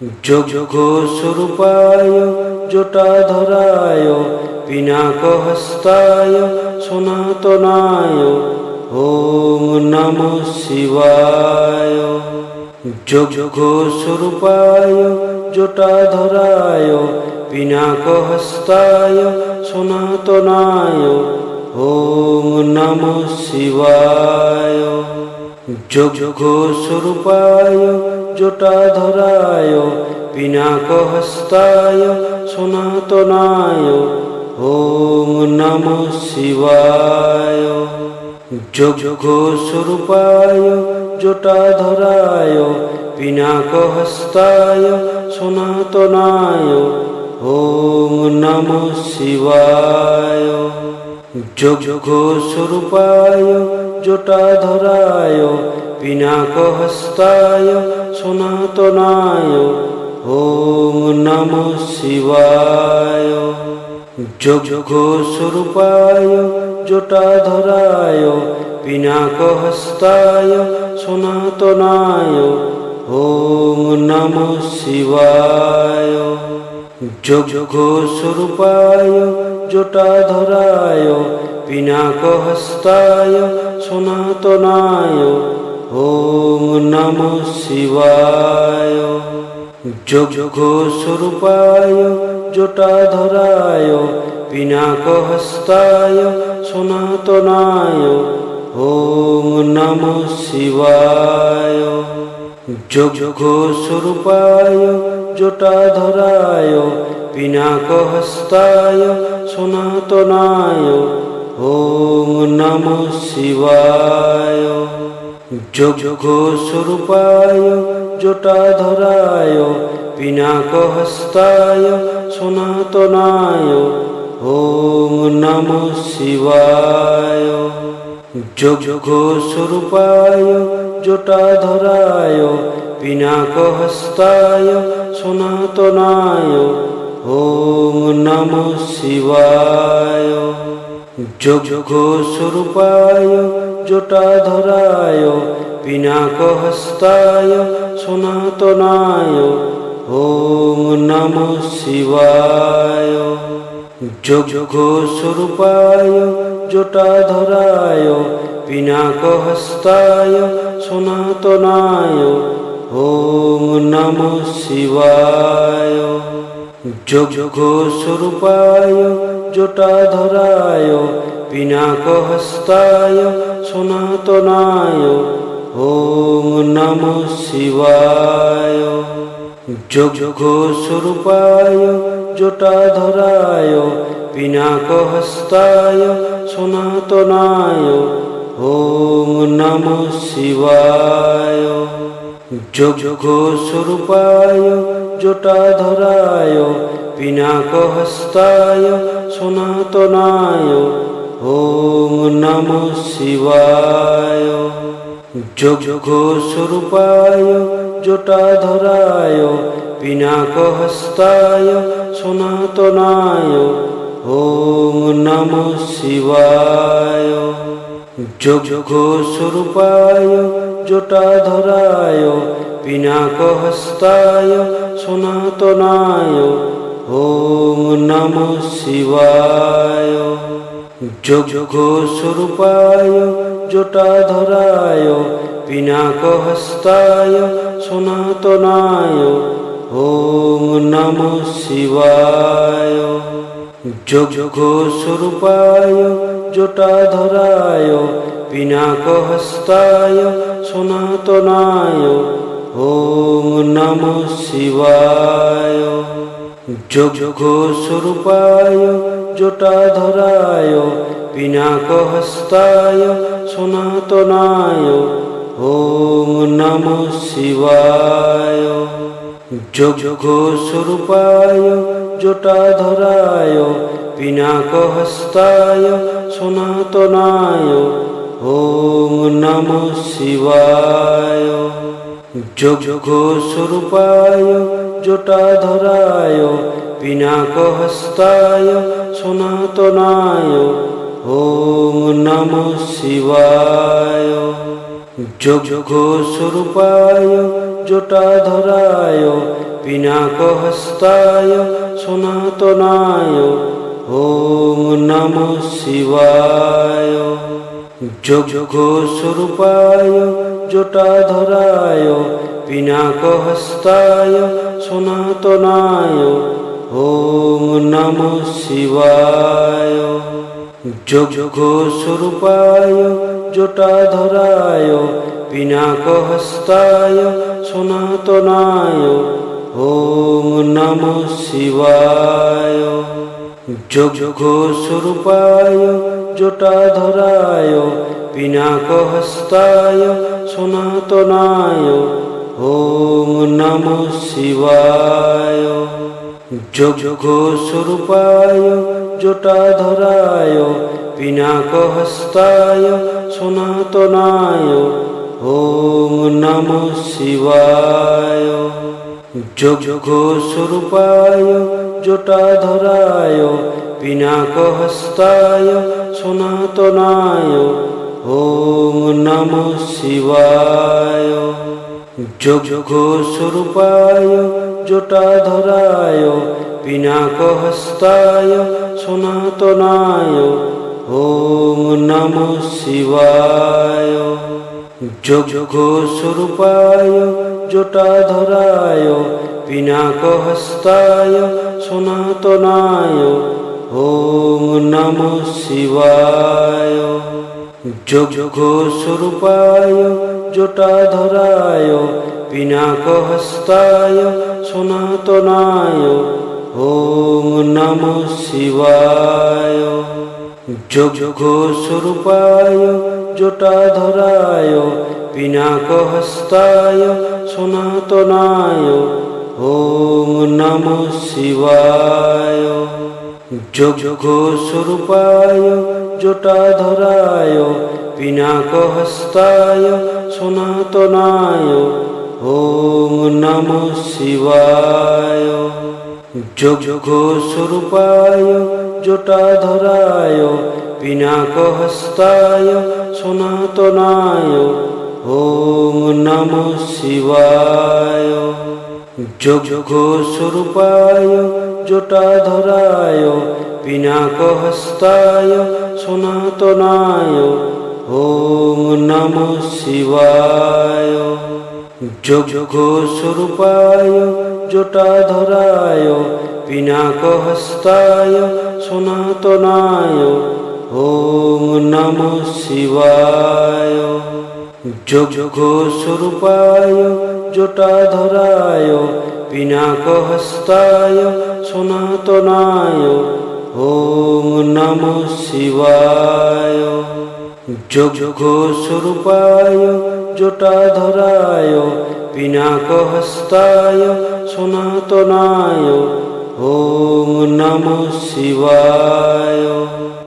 যোগ্য স্বরূপায় জটাধরায় পিনাকহস্তায় সনাতনায় ওম নমঃ শিবায়। যোগ্য স্বরূপায় জটাধরায় পিনাকহস্তায় সনাতনায় ওম নমঃ শিবায়। যোগ্য স্বরূপায় জটাধরায় পিনাকহস্তায় সনাতনায় ওম নমঃ শিবায়। যোগ্য স্বরূপায় জটাধরায় পিনাকহস্তায় সনাতনায় ওম নমঃ শিবায়। যোগ্য স্বরূপায় জটাধরায় পিনাকহস্তায় সনাতনায় ওম নমঃ শিবায়। যোগ্য স্বরূপায় জটাধরায় পিনাকহস্তায় সনাতনায় ওম নমঃ শিবায়। যোগ্য স্বরূপায় জটাধরায় পিনাকহস্তায় সনাতনায় ওম নমঃ শিবায়। যোগ্য স্বরূপায় জটাধরায় পিনাকহস্তায় সনাতনায় ওম নমঃ শিবায়। যোগ্য স্বরূপায় জটাধরায় পিনাকহস্তায় সনাতনায় ওম নমঃ শিবায়। যোগ্য স্বরূপায় জটাধরায় পিনাকহস্তায় সনাতনায় ওম নমঃ শিবায়। যোগ্য স্বরূপায় জটাধরায় পিনাকহস্তায় সনাতনায় ওম নমঃ শিবায়। যোগ্য স্বরূপায় জটাধরায় পিনাকহস্তায় সনাতনায় ওম নমঃ শিবায়। যোগ্য স্বরূপায় জটাধরায় পিনাকহস্তায় সনাতনায় ওম নমঃ শিবায়। যোগ্য স্বরূপায় জটাধরায় পিনাকহস্তায় সনাতনায় ওম নমঃ শিবায়। যোগ্য স্বরূপায় জটাধরায় পিনাকহস্তায় সনাতনায় ওম নমঃ শিবায়। যোগ্য স্বরূপায় জটাধরায় পিনাকহস্তায় সনাতনায় ওম নমঃ শিবায়। যোগ্য স্বরূপায় জটাধরায় পিনাকহস্তায় সনাতনায় ওম নমঃ শিবায়। যোগ্য স্বরূপায় জটাধরায় পিনাকহস্তায় সনাতনায় ওম নমঃ শিবায়। যোগ্য স্বরূপায় জটাধরায় পিনাকহস্তায় সনাতনায় ওম নমঃ শিবায়। যোগ্য স্বরূপায় জটাধরায় পিনাকহস্তায় সনাতনায় ওম নমঃ শিবায়। যোগ্য স্বরূপায় জটাধরায় পিনাকহস্তায় সনাতনায় ওম নমঃ শিবায়। যোগ্য স্বরূপায় জটাধরায় পিনাকহস্তায় সনাতনায় ওম নমঃ শিবায়। যোগ্য স্বরূপায় জটাধরায় পিনাকহস্তায় সনাতনায় ওম নমঃ শিবায়। যোগ্য স্বরূপায় জটাধরায় পিনাকহস্তায় সনাতনায় ওম নমঃ শিবায়। যজ্ঞস্বরূপায় জটাধরায় পিনাকহস্তায় সনাতনায় ওম নমঃ শিবায়। যজ্ঞস্বরূপায় জটাধরায় পিনাকহস্তায় সনাতনায় ওম নমঃ শিবায়। যজ্ঞস্বরূপায় জটাধরায় পিনাকহস্তায় সনাতনায় ওম নমঃ শিবায়। যজ্ঞস্বরূপায় জটাধরায় পিনাকহস্তায় সনাতনায় ওম নমঃ শিবায়। যজ্ঞস্বরূপায় জটাধরায় পিনাকহস্তায় সনাতনায় ওম নমঃ শিবায়। যজ্ঞস্বরূপায় জটাধরায় পিনাকহস্তায় সনাতনায় ওম নমঃ শিবায়। যজ্ঞস্বরূপায় জটাধরায় পিনাকহস্তায় সনাতনায় ওম নমঃ শিবায়। যজ্ঞস্বরূপায় জটাধরায় পিনাকহস্তায় সনাতনায় ওম নমঃ শিবায়। যজ্ঞস্বরূপায় জটাধরায় পিনাকহস্তায় সনাতনায় ওম নমঃ শিবায়। যজ্ঞস্বরূপায় জটাধরায় পিনাকহস্তায় সনাতনায় ওম নমঃ শিবায়। যজ্ঞস্বরূপায় জটাধরায় পিনাকহস্তায় সনাতনায় ওম নমঃ শিবায়। যজ্ঞস্বরূপায় জটাধরায় পিনাকহস্তায় সনাতনায় ওম নমঃ শিবায়। যজ্ঞস্বরূপায় জটাধরায় পিনাকহস্তায় সনাতনায় ওম নমঃ শিবায়। যজ্ঞস্বরূপায় জটাধরায় পিনাকহস্তায় সনাতনায় ওম নমঃ শিবায়। যজ্ঞস্বরূপায় জটাধরায় পিনাকহস্তায় সনাতনায় ওম নমঃ শিবায়।